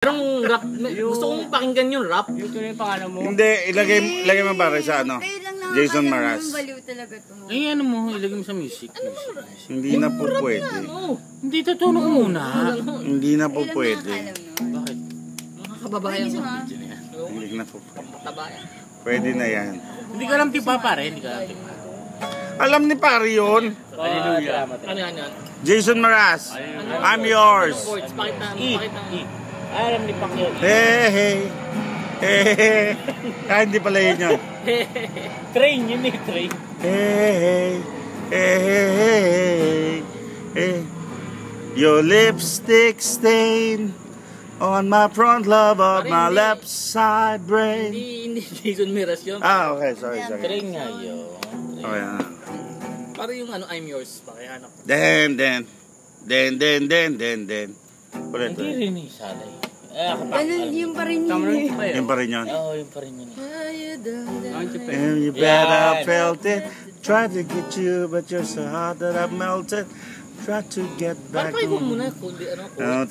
Merong rap, gusto kong pakinggan yung rap. Yung tuloy yung pangalan mo. Hindi, ilagay mo pare sa ano? Jason Mraz. Ay, ano mo, ilagay mo sa music. Hindi na po pwede. Hindi, tutulong muna. Hindi na po pwede. Bakit? Mga kababayan mo. Hindi na po pwede. Kababayan. Pwede na yan. Hindi ka alam tipa pare, hindi ka alam tipa. Alam ni pare yun. Hallelujah. Ano yan? Jason Mraz. I'm yours. Chords, pakita. Alam ni Pacquiao. Hey, hey. Hey, hey. Ah, hindi pala yun yun. Train, yun eh, train. Hey, hey. Hey, hey, hey. Hey. Your lipstick stain on my front lobe of my left side brain. Hindi Jason Mraz yun. Ah, okay. Sorry. Train nga yun. Okay na. Para yung ano, I'm yours. Pakihanap. Then. Ulit. Hindi rin eh, salay. Ganun, yung pa rin yun. Yun pa rin yun. Oo, yun pa rin yun. And you bet I felt it. Tried to get you, but you're so hot that I melted. Tried to get back. Parang kayo muna, kundi ano. Oh,